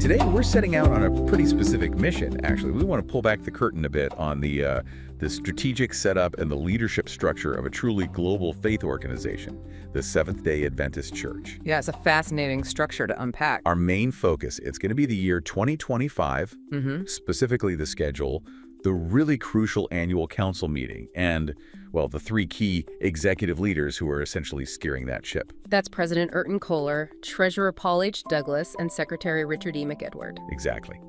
Today, we're setting out on a pretty specific mission, actually. We want to pull back the curtain a bit on the strategic setup and the leadership structure of a truly global faith organization, the Seventh-day Adventist Church. Yeah, it's a fascinating structure to unpack. Our main focus, it's going to be the year 2025, specifically the schedule, the really crucial annual council meeting, and, well, the three key executive leaders who are essentially steering that ship. That's President Urton Kohler, Treasurer Paul H. Douglas, and Secretary Richard E. McEdward. Exactly.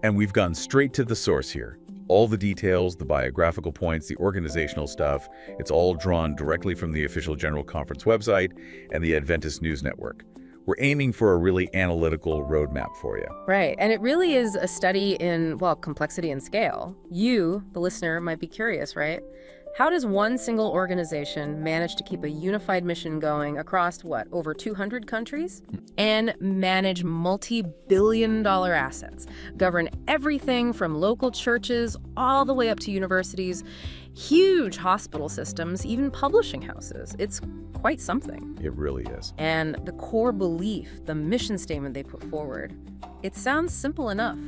And we've gone straight to the source here. All the details, the biographical points, the organizational stuff, it's all drawn directly from the official General Conference website and the Adventist News Network. We're aiming for a really analytical roadmap for you. Right, and it really is a study in, well, complexity and scale. You, the listener, might be curious, right? How does one single organization manage to keep a unified mission going across, what, over 200 countries? And manage multi-billion-dollar assets, govern everything from local churches all the way up to universities, huge hospital systems, even publishing houses. It's quite something. It really is. And the core belief, the mission statement they put forward, it sounds simple enough.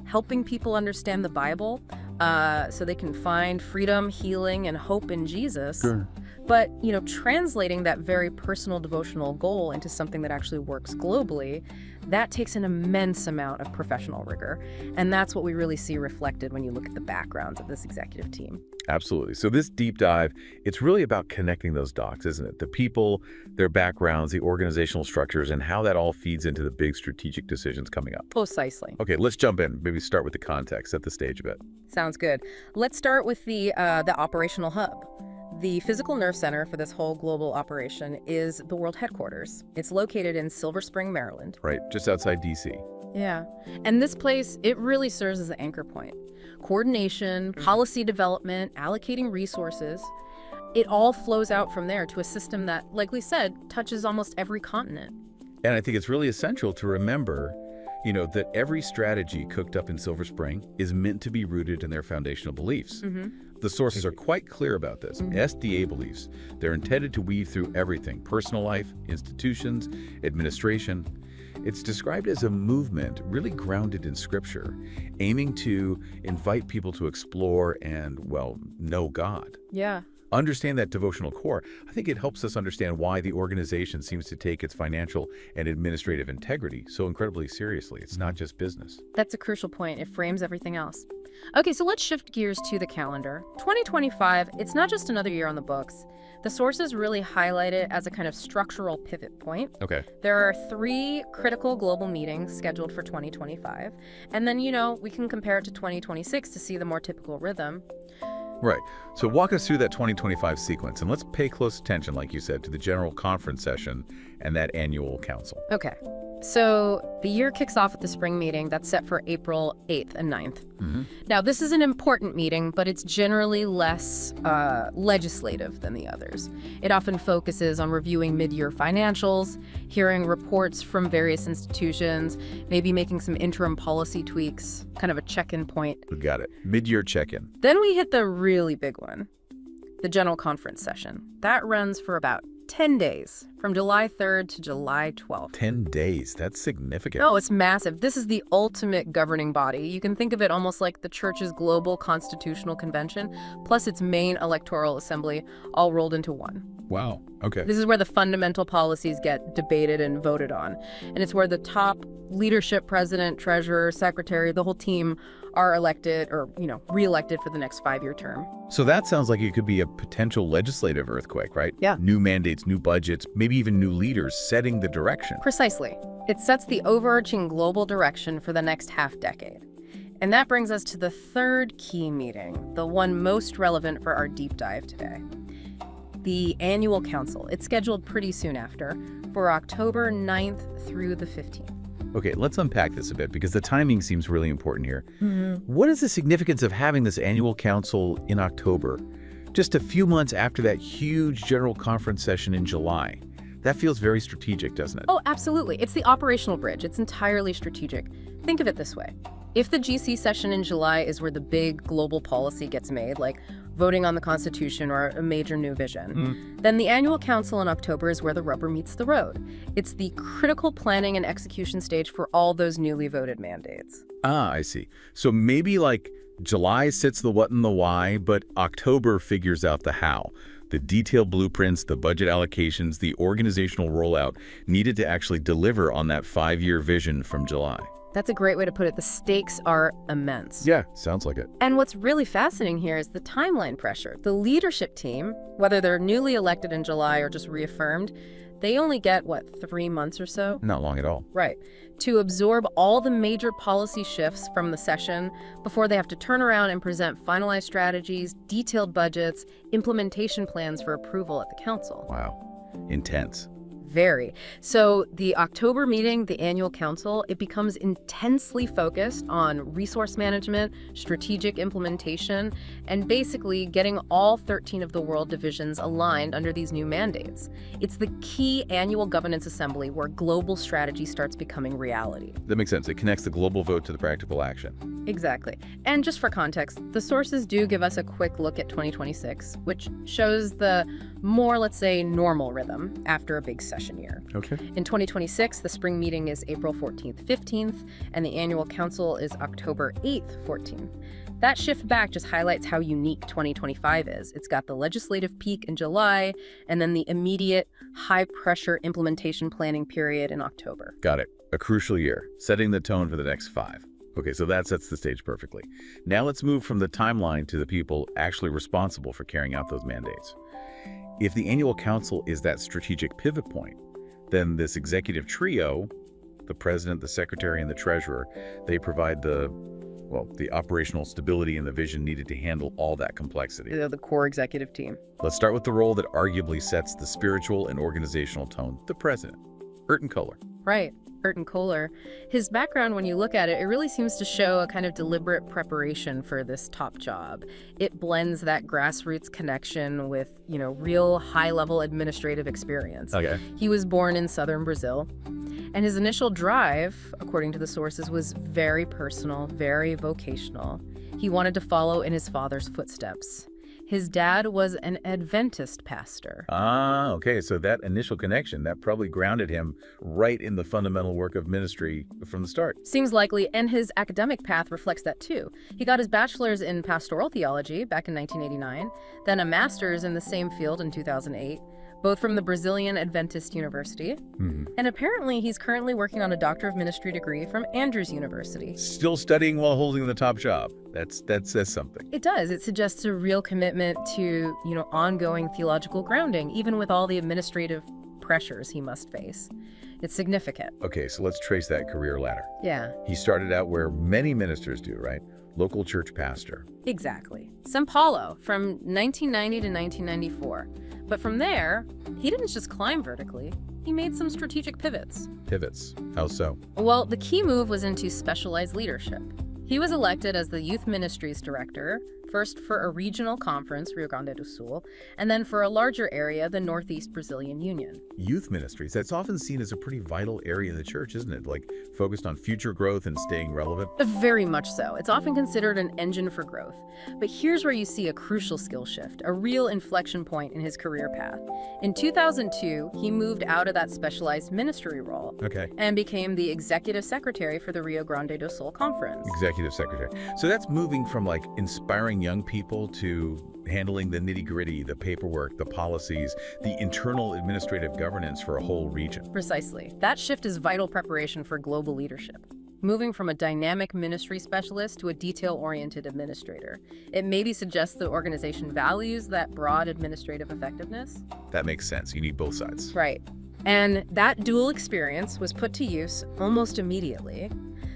Helping people understand the Bible so they can find freedom, healing, and hope in Jesus. Sure. But, you know, translating that very personal devotional goal into something that actually works globally, that takes an immense amount of professional rigor. And that's what we really see reflected when you look at the backgrounds of this executive team. Absolutely. So this deep dive, it's really about connecting those dots, isn't it? The people, their backgrounds, the organizational structures, and how that all feeds into the big strategic decisions coming up. Precisely. Okay, let's jump in. Maybe start with the context, set the stage a bit. Sounds good. Let's start with the operational hub. The physical nerve center for this whole global operation is the world headquarters. It's located in Silver Spring, Maryland. Right, just outside D.C. Yeah. And this place, it really serves as an anchor point. Coordination, policy development, allocating resources, it all flows out from there to a system that, like we said, touches almost every continent. And I think it's really essential to remember, you know, that every strategy cooked up in Silver Spring is meant to be rooted in their foundational beliefs. The sources are quite clear about this. SDA beliefs, they're intended to weave through everything, personal life, institutions, administration. It's described as a movement really grounded in Scripture, aiming to invite people to explore and, well, know God. Yeah. Understand that devotional core. I think it helps us understand why the organization seems to take its financial and administrative integrity so incredibly seriously. It's not just business. That's a crucial point. It frames everything else. Okay, so let's shift gears to the calendar. 2025, it's not just another year on the books. The sources really highlight it as a kind of structural pivot point. Okay. There are 3 critical global meetings scheduled for 2025. And then, you know, we can compare it to 2026 to see the more typical rhythm. Right. So walk us through that 2025 sequence, and let's pay close attention, like you said, to the General Conference session and that annual council. Okay. So the year kicks off at the spring meeting that's set for April 8th and 9th. Now, this is an important meeting, but it's generally less legislative than the others. It often focuses on reviewing mid-year financials, hearing reports from various institutions, maybe making some interim policy tweaks, kind of a check-in point. We got it. Mid-year check-in. Then we hit the really big one, the General Conference session. That runs for about 10 days, from July 3rd to July 12th. 10 days. That's significant. Oh, it's massive. This is the ultimate governing body. You can think of it almost like the church's global constitutional convention, plus its main electoral assembly, all rolled into one. Wow. Okay. This is where the fundamental policies get debated and voted on. And it's where the top leadership, president, treasurer, secretary, the whole team are elected or, you know, re-elected for the next 5-year term. So that sounds like it could be a potential legislative earthquake, right? Yeah. New mandates, new budgets, maybe even new leaders setting the direction. Precisely. It sets the overarching global direction for the next half-decade. And that brings us to the third key meeting, the one most relevant for our deep dive today. The annual council. It's scheduled pretty soon after, for October 9th through the 15th. Okay, let's unpack this a bit because the timing seems really important here. What is the significance of having this annual council in October, just a few months after that huge General Conference session in July? That feels very strategic, doesn't it? Oh, absolutely. It's the operational bridge. It's entirely strategic. Think of it this way. If the GC session in July is where the big global policy gets made, like voting on the Constitution or a major new vision, then the annual council in October is where the rubber meets the road. It's the critical planning and execution stage for all those newly voted mandates. Ah, I see. So maybe like July sits the what and the why, but October figures out the how. The detailed blueprints, the budget allocations, the organizational rollout needed to actually deliver on that 5-year vision from July. That's a great way to put it. The stakes are immense. Yeah, sounds like it. And what's really fascinating here is the timeline pressure. The leadership team, whether they're newly elected in July or just reaffirmed, they only get, 3 months or so? Not long at all. Right. To absorb all the major policy shifts from the session before they have to turn around and present finalized strategies, detailed budgets, implementation plans for approval at the council. Wow. Intense. Very. So the October meeting, the annual council, it becomes intensely focused on resource management, strategic implementation, and basically getting all 13 of the world divisions aligned under these new mandates. It's the key annual governance assembly where global strategy starts becoming reality. That makes sense. It connects the global vote to the practical action. Exactly. And just for context, the sources do give us a quick look at 2026, which shows the more, let's say, normal rhythm after a big session year. Okay. In 2026, the spring meeting is April 14th, 15th, and the annual council is October 8th, 14th. That shift back just highlights how unique 2025 is. It's got the legislative peak in July, and then the immediate, high-pressure implementation planning period in October. Got it. A crucial year, setting the tone for the next 5. Okay, so that sets the stage perfectly. Now let's move from the timeline to the people actually responsible for carrying out those mandates. If the annual council is that strategic pivot point, then this executive trio, the president, the secretary, and the treasurer, they provide the operational stability and the vision needed to handle all that complexity. They're the core executive team. Let's start with the role that arguably sets the spiritual and organizational tone, the president, Urton Kohler. Right. Urton Kohler. His background, when you look at it, it really seems to show a kind of deliberate preparation for this top job. It blends that grassroots connection with, real high-level administrative experience. Okay. He was born in southern Brazil, and his initial drive, according to the sources, was very personal, very vocational. He wanted to follow in his father's footsteps. His dad was an Adventist pastor. Ah, okay. So that initial connection, that probably grounded him right in the fundamental work of ministry from the start. Seems likely, and his academic path reflects that too. He got his bachelor's in pastoral theology back in 1989, then a master's in the same field in 2008, both from the Brazilian Adventist University. And apparently he's currently working on a Doctor of Ministry degree from Andrews University. Still studying while holding the top job. That says something. It does. It suggests a real commitment to, ongoing theological grounding, even with all the administrative pressures he must face. It's significant. Okay, so let's trace that career ladder. Yeah. He started out where many ministers do, right? Local church pastor. Exactly. São Paulo, from 1990 to 1994. But from there, he didn't just climb vertically. He made some strategic pivots. Pivots. How so? Well, the key move was into specialized leadership. He was elected as the Youth Ministries Director, first for a regional conference, Rio Grande do Sul, and then for a larger area, the Northeast Brazilian Union. Youth ministries, that's often seen as a pretty vital area in the church, isn't it? Like focused on future growth and staying relevant? Very much so. It's often considered an engine for growth. But here's where you see a crucial skill shift, a real inflection point in his career path. In 2002, he moved out of that specialized ministry role and became the executive secretary for the Rio Grande do Sul conference. Executive secretary. So that's moving from like inspiring young people to handling the nitty-gritty, the paperwork, the policies, the internal administrative governance for a whole region. Precisely. That shift is vital preparation for global leadership. Moving from a dynamic ministry specialist to a detail-oriented administrator. It maybe suggests the organization values that broad administrative effectiveness. That makes sense. You need both sides. Right. And that dual experience was put to use almost immediately.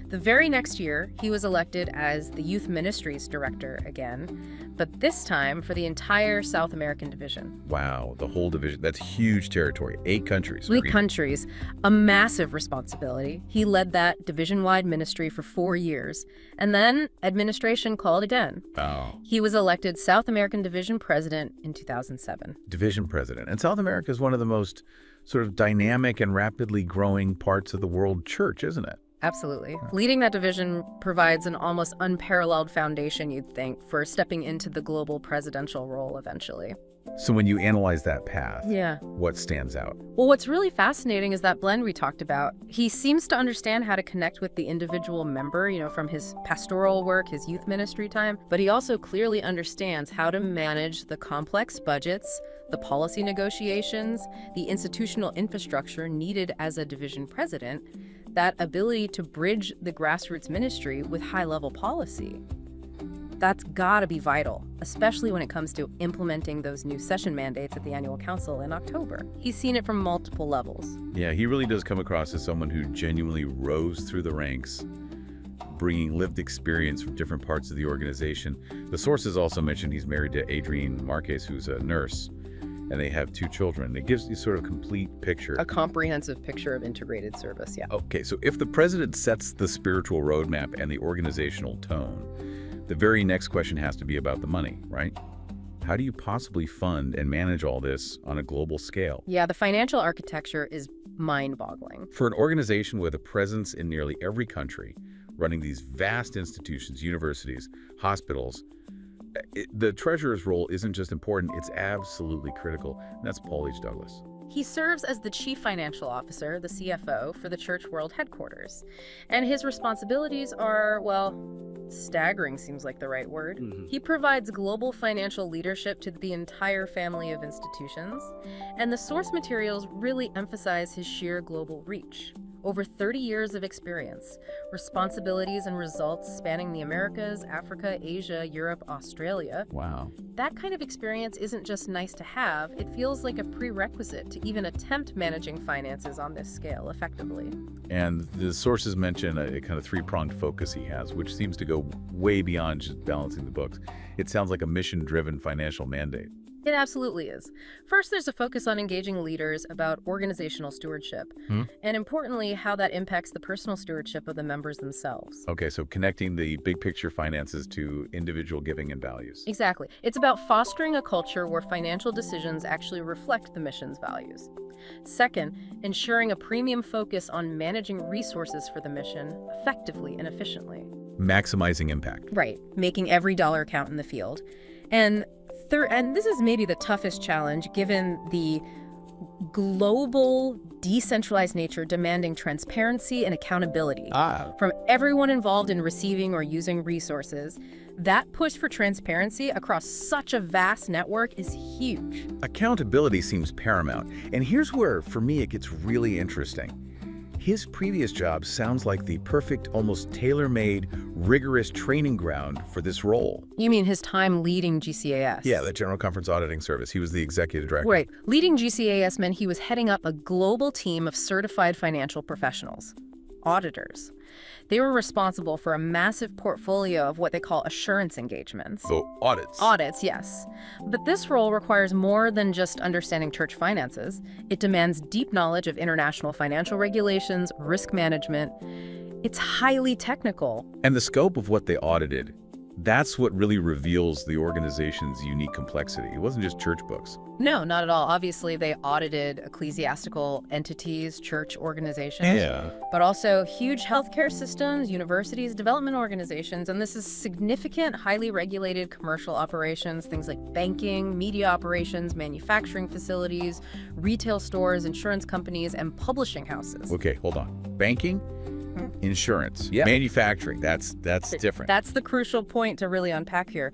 The very next year, he was elected as the Youth Ministries Director again, but this time for the entire South American division. Wow, the whole division. That's huge territory. 8 countries. 8 countries. A massive responsibility. He led that division-wide ministry for 4 years, and then administration called again. Wow. He was elected South American Division President in 2007. Division President. And South America is one of the most sort of dynamic and rapidly growing parts of the world church, isn't it? Absolutely. Leading that division provides an almost unparalleled foundation, you'd think, for stepping into the global presidential role eventually. So when you analyze that path, Yeah. what stands out? Well, what's really fascinating is that blend we talked about. He seems to understand how to connect with the individual member, from his pastoral work, his youth ministry time, but he also clearly understands how to manage the complex budgets, the policy negotiations, the institutional infrastructure needed as a division president, that ability to bridge the grassroots ministry with high-level policy. That's gotta be vital, especially when it comes to implementing those new session mandates at the annual council in October. He's seen it from multiple levels. Yeah, he really does come across as someone who genuinely rose through the ranks, bringing lived experience from different parts of the organization. The sources also mention he's married to Adrienne Marquez, who's a nurse, and they have 2 children. It gives you sort of a complete picture. A comprehensive picture of integrated service, yeah. Okay, so if the president sets the spiritual roadmap and the organizational tone, the very next question has to be about the money, right? How do you possibly fund and manage all this on a global scale? Yeah, the financial architecture is mind-boggling. For an organization with a presence in nearly every country, running these vast institutions, universities, hospitals, the treasurer's role isn't just important, it's absolutely critical. And that's Paul H. Douglas. He serves as the Chief Financial Officer, the CFO, for the Church World Headquarters. And his responsibilities are, well, staggering seems like the right word. He provides global financial leadership to the entire family of institutions, and the source materials really emphasize his sheer global reach. Over 30 years of experience, responsibilities and results spanning the Americas, Africa, Asia, Europe, Australia. Wow. That kind of experience isn't just nice to have, it feels like a prerequisite to even attempt managing finances on this scale effectively. And the sources mention a kind of 3-pronged focus he has, which seems to go way beyond just balancing the books. It sounds like a mission-driven financial mandate. It absolutely is. First, there's a focus on engaging leaders about organizational stewardship, and importantly, how that impacts the personal stewardship of the members themselves. Okay, so connecting the big picture finances to individual giving and values. Exactly. It's about fostering a culture where financial decisions actually reflect the mission's values. Second, ensuring a premium focus on managing resources for the mission effectively and efficiently. Maximizing impact. Right, making every dollar count in the field. And third, and this is maybe the toughest challenge given the global, decentralized nature demanding transparency and accountability from everyone involved in receiving or using resources. That push for transparency across such a vast network is huge. Accountability seems paramount. And here's where, for me, it gets really interesting. His previous job sounds like the perfect, almost tailor-made, rigorous training ground for this role. You mean his time leading GCAS? Yeah, the General Conference Auditing Service. He was the executive director. Right. Leading GCAS meant he was heading up a global team of certified financial professionals, auditors. They were responsible for a massive portfolio of what they call assurance engagements. So audits. Audits, yes. But this role requires more than just understanding church finances. It demands deep knowledge of international financial regulations, risk management. It's highly technical. And the scope of what they audited, that's what really reveals the organization's unique complexity. It wasn't just church books. No, not at all. Obviously, they audited ecclesiastical entities, church organizations, but also huge healthcare systems, universities, development organizations, and this is significant, highly regulated commercial operations, things like banking, media operations, manufacturing facilities, retail stores, insurance companies, and publishing houses. Okay, hold on. Banking? Insurance, manufacturing, that's different. That's the crucial point to really unpack here.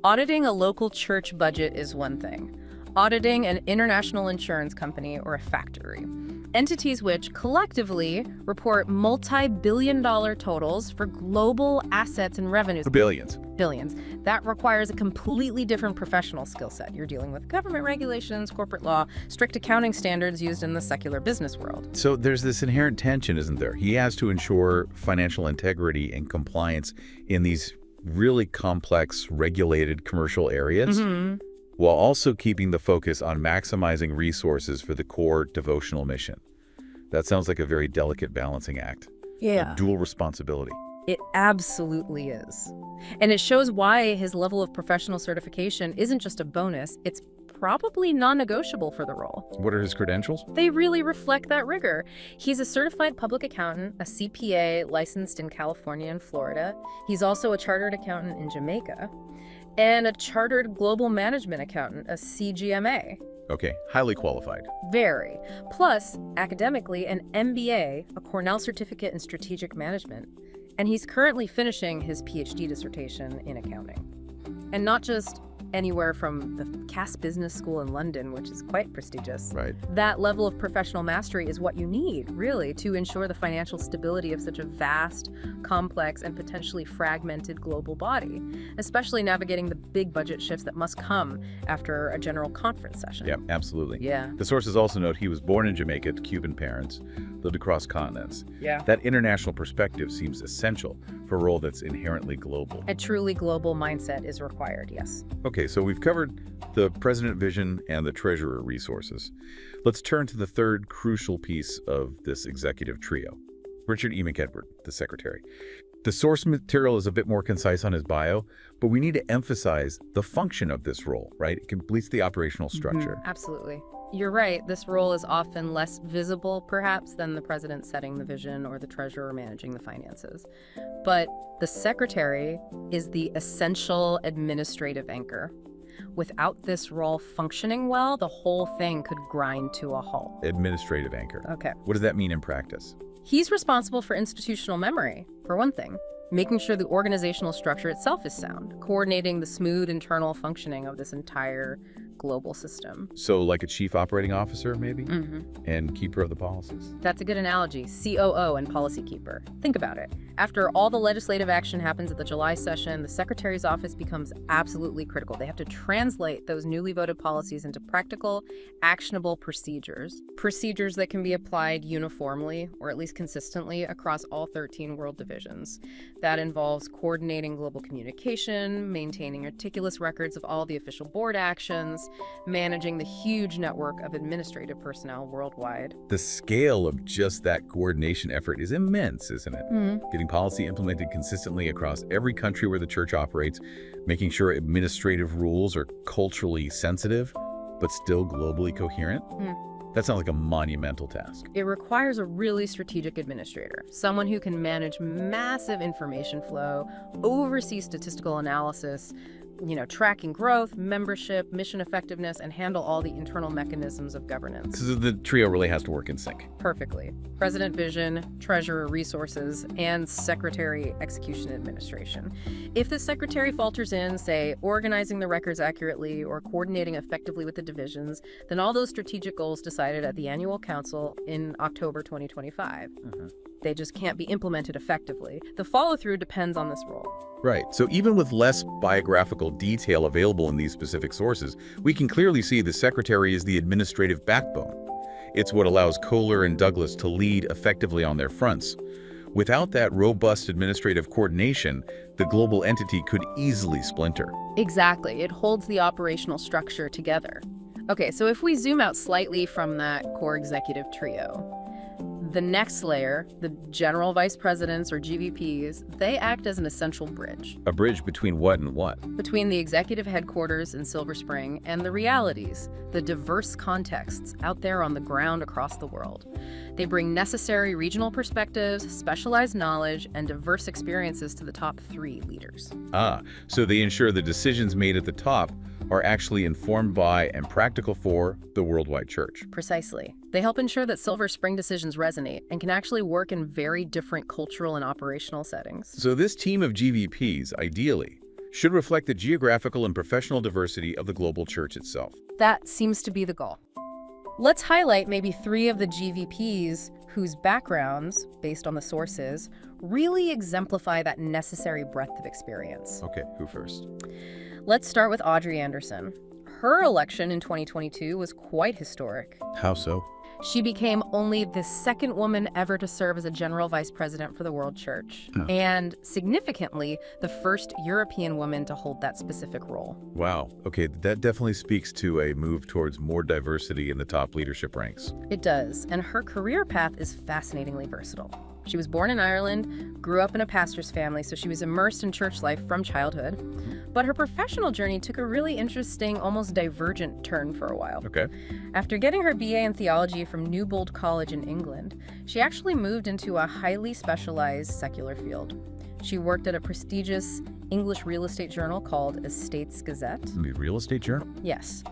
Auditing a local church budget is one thing. Auditing an international insurance company or a factory. Entities which collectively report multi-billion-dollar totals for global assets and revenues. Billions. Billions. That requires a completely different professional skill set. You're dealing with government regulations, corporate law, strict accounting standards used in the secular business world. So there's this inherent tension, isn't there? He has to ensure financial integrity and compliance in these really complex, regulated commercial areas, while also keeping the focus on maximizing resources for the core devotional mission. That sounds like a very delicate balancing act. Yeah. A dual responsibility. It absolutely is. And it shows why his level of professional certification isn't just a bonus, it's probably non-negotiable for the role. What are his credentials? They really reflect that rigor. He's a certified public accountant, a CPA licensed in California and Florida. He's also a chartered accountant in Jamaica, and a chartered global management accountant, a CGMA. Okay, highly qualified. Very. Plus, academically, an MBA, a Cornell certificate in strategic management. And he's currently finishing his PhD dissertation in accounting. And not just anywhere from the Cass Business School in London, which is quite prestigious. Right. That level of professional mastery is what you need, really, to ensure the financial stability of such a vast, complex, and potentially fragmented global body, especially navigating the big budget shifts that must come after a general conference session. Yeah, absolutely. Yeah. The sources also note he was born in Jamaica to Cuban parents, lived across continents. Yeah. That international perspective seems essential for a role that's inherently global. A truly global mindset is required, yes. Okay, so we've covered the president vision and the treasurer resources. Let's turn to the third crucial piece of this executive trio, Richard E. McEdward, the secretary. The source material is a bit more concise on his bio, but we need to emphasize the function of this role, right? It completes the operational structure. Absolutely. You're right. This role is often less visible, perhaps, than the president setting the vision or the treasurer managing the finances. But the secretary is the essential administrative anchor. Without this role functioning well, the whole thing could grind to a halt. Administrative anchor. Okay. What does that mean in practice? He's responsible for institutional memory, for one thing, making sure the organizational structure itself is sound, coordinating the smooth internal functioning of this entire global system. So like a chief operating officer, maybe? Mm-hmm. And keeper of the policies. That's a good analogy. COO and policy keeper. Think about it. After all the legislative action happens at the July session, the Secretary's office becomes absolutely critical. They have to translate those newly voted policies into practical, actionable procedures. Procedures that can be applied uniformly, or at least consistently, across all 13 world divisions. That involves coordinating global communication, maintaining meticulous records of all the official board actions, managing the huge network of administrative personnel worldwide. The scale of just that coordination effort is immense, isn't it? Mm-hmm. Getting policy implemented consistently across every country where the church operates, making sure administrative rules are culturally sensitive, but still globally coherent. That sounds like a monumental task. It requires a really strategic administrator, someone who can manage massive information flow, oversee statistical analysis, tracking growth, membership, mission effectiveness, and handle all the internal mechanisms of governance. So the trio really has to work in sync. Perfectly. President vision, treasurer resources, and secretary execution administration. If the secretary falters in, say, organizing the records accurately or coordinating effectively with the divisions, then all those strategic goals decided at the annual council in October 2025. They just can't be implemented effectively. The follow-through depends on this role. Right. So even with less biographical detail available in these specific sources, we can clearly see the secretary is the administrative backbone. It's what allows Kohler and Douglas to lead effectively on their fronts. Without that robust administrative coordination, the global entity could easily splinter. Exactly. It holds the operational structure together. Okay, so if we zoom out slightly from that core executive trio, the next layer, the general vice presidents or GVPs, they act as an essential bridge. A bridge between what and what? Between the executive headquarters in Silver Spring and the realities, the diverse contexts out there on the ground across the world. They bring necessary regional perspectives, specialized knowledge, and diverse experiences to the top 3 leaders. So they ensure the decisions made at the top are actually informed by and practical for the worldwide church. Precisely. They help ensure that Silver Spring decisions resonate and can actually work in very different cultural and operational settings. So this team of GVPs, ideally, should reflect the geographical and professional diversity of the global church itself. That seems to be the goal. Let's highlight maybe 3 of the GVPs whose backgrounds, based on the sources, really exemplify that necessary breadth of experience. Okay, who first? Let's start with Audrey Anderson. Her election in 2022 was quite historic. How so? She became only the 2nd woman ever to serve as a general vice president for the World Church, and significantly, the first European woman to hold that specific role. Wow. Okay, that definitely speaks to a move towards more diversity in the top leadership ranks. It does, and her career path is fascinatingly versatile. She was born in Ireland, grew up in a pastor's family, so she was immersed in church life from childhood. But her professional journey took a really interesting, almost divergent turn for a while. Okay. After getting her BA in theology from Newbold College in England, she actually moved into a highly specialized secular field. She worked at a prestigious English real estate journal called Estates Gazette. The real estate journal? Yes.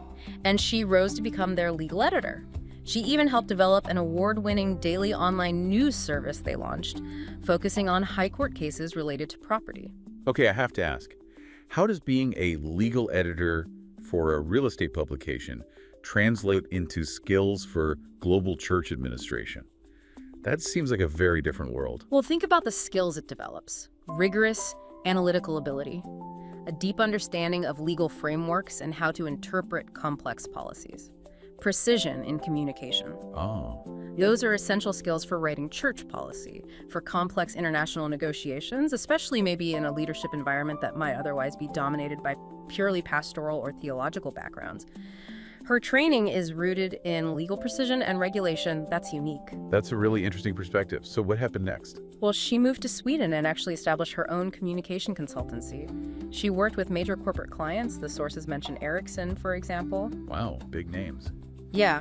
And she rose to become their legal editor. She even helped develop an award-winning daily online news service they launched, focusing on high court cases related to property. Okay, I have to ask, how does being a legal editor for a real estate publication translate into skills for global church administration? That seems like a very different world. Well, think about the skills it develops. Rigorous analytical ability, a deep understanding of legal frameworks and how to interpret complex policies, precision in communication. Oh. Those are essential skills for writing church policy, for complex international negotiations, especially maybe in a leadership environment that might otherwise be dominated by purely pastoral or theological backgrounds. Her training is rooted in legal precision and regulation that's unique. That's a really interesting perspective. So what happened next? Well, she moved to Sweden and actually established her own communication consultancy. She worked with major corporate clients. The sources mention Ericsson, for example. Wow, big names. Yeah,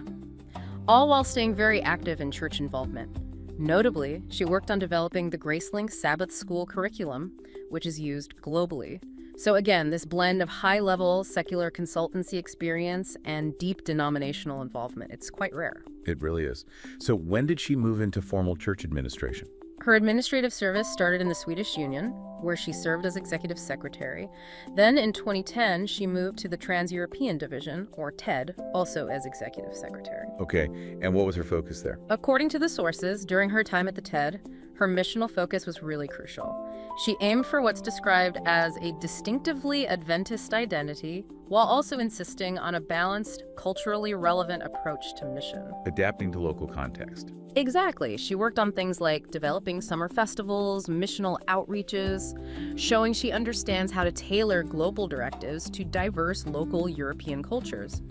all while staying very active in church involvement. Notably, she worked on developing the Gracelink Sabbath School curriculum, which is used globally. So again, this blend of high-level secular consultancy experience and deep denominational involvement, it's quite rare. It really is. So when did she move into formal church administration? Her administrative service started in the Swedish Union, where she served as executive secretary. Then in 2010, she moved to the Trans-European Division, or TED, also as executive secretary. Okay, and what was her focus there? According to the sources, during her time at the TED, her missional focus was really crucial. She aimed for what's described as a distinctively Adventist identity, while also insisting on a balanced, culturally relevant approach to mission. Adapting to local context. Exactly. She worked on things like developing summer festivals, missional outreaches, showing she understands how to tailor global directives to diverse local European cultures.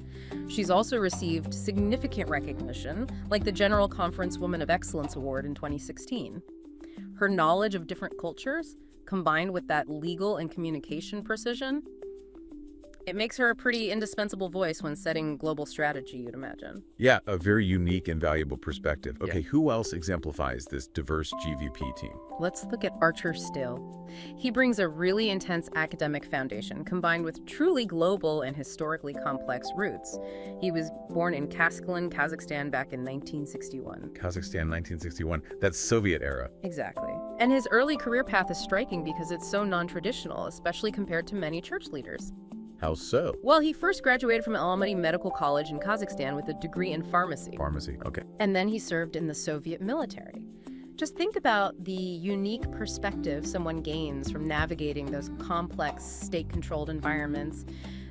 She's also received significant recognition, like the General Conference Woman of Excellence Award in 2016. Her knowledge of different cultures, combined with that legal and communication precision, it makes her a pretty indispensable voice when setting global strategy, you'd imagine. Yeah, a very unique and valuable perspective. Okay, Yeah. Who else exemplifies this diverse GVP team? Let's look at Archer Still. He brings a really intense academic foundation combined with truly global and historically complex roots. He was born in Kaskalan, Kazakhstan back in 1961. Kazakhstan, 1961. That's Soviet era. Exactly. And his early career path is striking because it's so non-traditional, especially compared to many church leaders. How so? Well, he first graduated from Almaty Medical College in Kazakhstan with a degree in pharmacy. Pharmacy, okay. And then he served in the Soviet military. Just think about the unique perspective someone gains from navigating those complex state-controlled environments,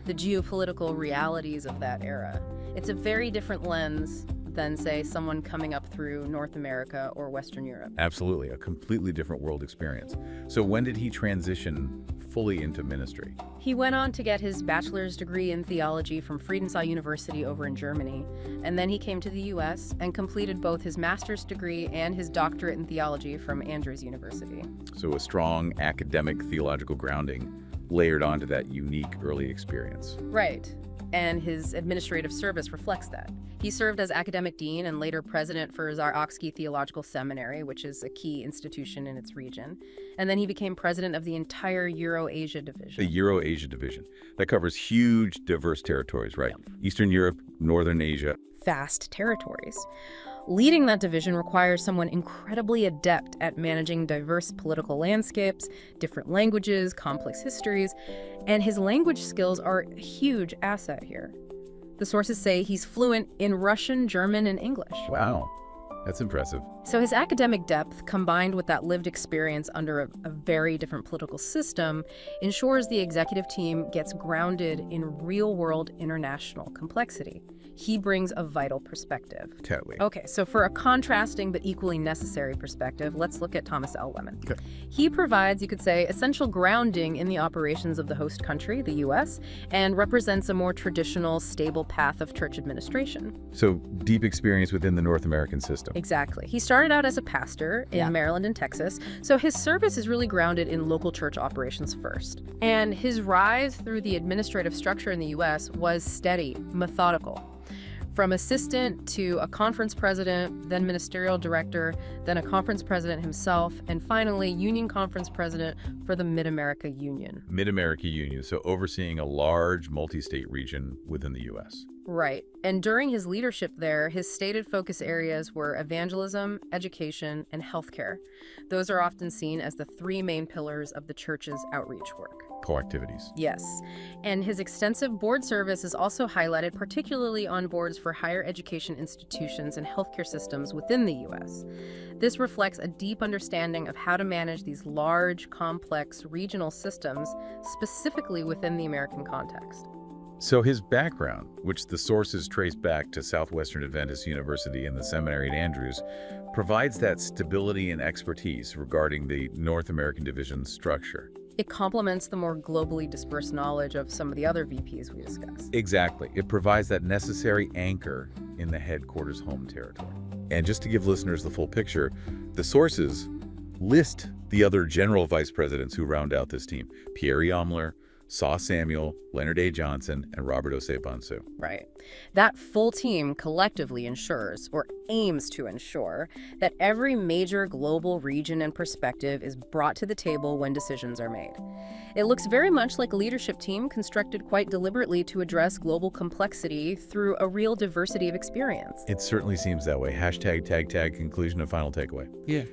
the geopolitical realities of that era. It's a very different lens than, say, someone coming up through North America or Western Europe. Absolutely, a completely different world experience. So when did he transition fully into ministry? He went on to get his bachelor's degree in theology from Friedensau University over in Germany, and then he came to the U.S. and completed both his master's degree and his doctorate in theology from Andrews University. So a strong academic theological grounding layered onto that unique early experience. Right. And his administrative service reflects that. He served as academic dean and later president for Zar-Oksky Theological Seminary, which is a key institution in its region. And then he became president of the entire Euro-Asia division. The Euro-Asia division. That covers huge, diverse territories, right? Yep. Eastern Europe, Northern Asia. Vast territories. Leading that division requires someone incredibly adept at managing diverse political landscapes, different languages, complex histories, and his language skills are a huge asset here. The sources say he's fluent in Russian, German, and English. Wow, that's impressive. So his academic depth, combined with that lived experience under a very different political system, ensures the executive team gets grounded in real-world international complexity. he brings a vital perspective. Totally. Okay, so for a contrasting but equally necessary perspective, let's look at Thomas L. Lemon. Okay. He provides, you could say, essential grounding in the operations of the host country, the U.S., and represents a more traditional, stable path of church administration. So deep experience within the North American system. Exactly. He started out as a pastor in Maryland and Texas, so his service is really grounded in local church operations first. And his rise through the administrative structure in the U.S. was steady, methodical. From assistant to a conference president, then ministerial director, then a conference president himself, and finally union conference president for the Mid-America Union. Mid-America Union, so overseeing a large multi-state region within the U.S. Right. And during his leadership there, his stated focus areas were evangelism, education, and healthcare. Those are often seen as the three main pillars of the church's outreach work. Co-activities. Yes. And his extensive board service is also highlighted, particularly on boards for higher education institutions and healthcare systems within the U.S. This reflects a deep understanding of how to manage these large, complex regional systems, specifically within the American context. So his background, which the sources trace back to Southwestern Adventist University and the seminary at Andrews, provides that stability and expertise regarding the North American division structure. It complements the more globally dispersed knowledge of some of the other VPs we discussed. Exactly. It provides that necessary anchor in the headquarters home territory. And just to give listeners the full picture, the sources list the other general vice presidents who round out this team: Pierre Yomler, Saw Samuel, Leonard A. Johnson, and Robert Osei-Bonsu. Right. That full team collectively ensures, or aims to ensure, that every major global region and perspective is brought to the table when decisions are made. It looks very much like a leadership team constructed quite deliberately to address global complexity through a real diversity of experience. It certainly seems that way. Hashtag tag tag conclusion and final takeaway. Yeah.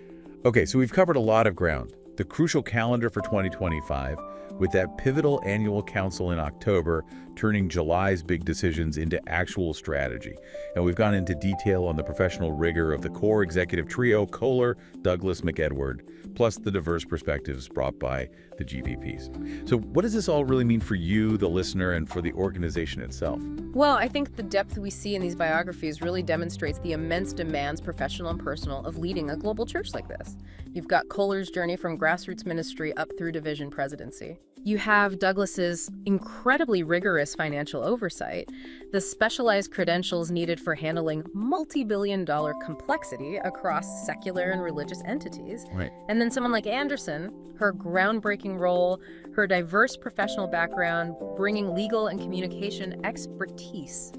Okay, so we've covered a lot of ground. The crucial calendar for 2025, with that pivotal annual council in October, turning July's big decisions into actual strategy. And we've gone into detail on the professional rigor of the core executive trio, Kohler, Douglas, McEdward, plus the diverse perspectives brought by the GPPs. So what does this all really mean for you, the listener, and for the organization itself? Well, I think the depth we see in these biographies really demonstrates the immense demands, professional and personal, of leading a global church like this. You've got Kohler's journey from grassroots ministry up through division presidency. You have Douglas's incredibly rigorous financial oversight, the specialized credentials needed for handling multi-billion-dollar complexity across secular and religious entities. Right. And then someone like Anderson, her groundbreaking role, her diverse professional background, bringing legal and communication expertise.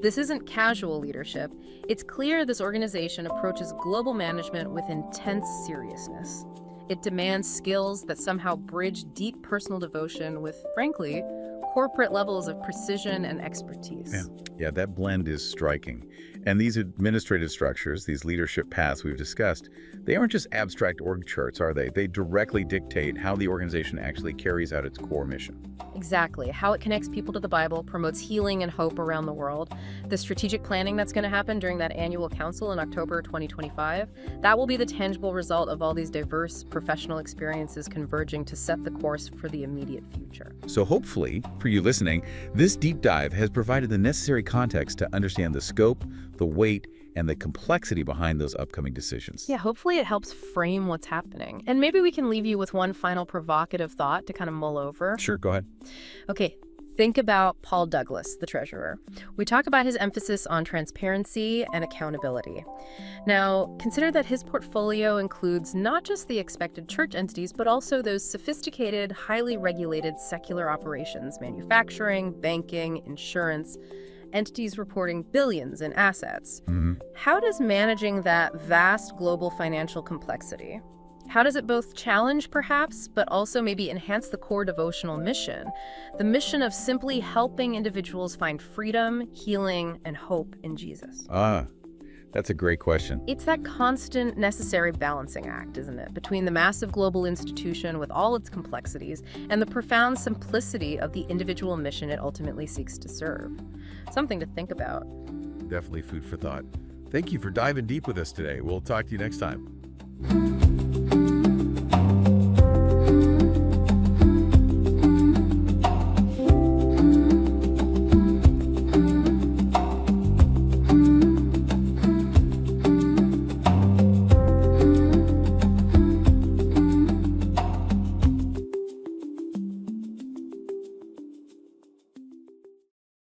This isn't casual leadership. It's clear this organization approaches global management with intense seriousness. It demands skills that somehow bridge deep personal devotion with, frankly, corporate levels of precision and expertise. Yeah, that blend is striking. And these administrative structures, these leadership paths we've discussed, they aren't just abstract org charts, are they? They directly dictate how the organization actually carries out its core mission. Exactly. How it connects people to the Bible, promotes healing and hope around the world. The strategic planning that's going to happen during that annual council in October 2025, that will be the tangible result of all these diverse professional experiences converging to set the course for the immediate future. So hopefully, for you listening, this deep dive has provided the necessary context to understand the scope, the weight, and the complexity behind those upcoming decisions. Yeah, hopefully it helps frame what's happening. And maybe we can leave you with one final provocative thought to kind of mull over. Sure, go ahead. Okay, think about Paul Douglas, the treasurer. We talk about his emphasis on transparency and accountability. Now, consider that his portfolio includes not just the expected church entities, but also those sophisticated, highly regulated secular operations, manufacturing, banking, insurance, entities reporting billions in assets. How does managing that vast global financial complexity, how does it both challenge perhaps, but also maybe enhance the core devotional mission, the mission of simply helping individuals find freedom, healing, and hope in Jesus? That's a great question. It's that constant, necessary balancing act, isn't it, between the massive global institution with all its complexities and the profound simplicity of the individual mission it ultimately seeks to serve. Something to think about. Definitely food for thought. Thank you for diving deep with us today. We'll talk to you next time.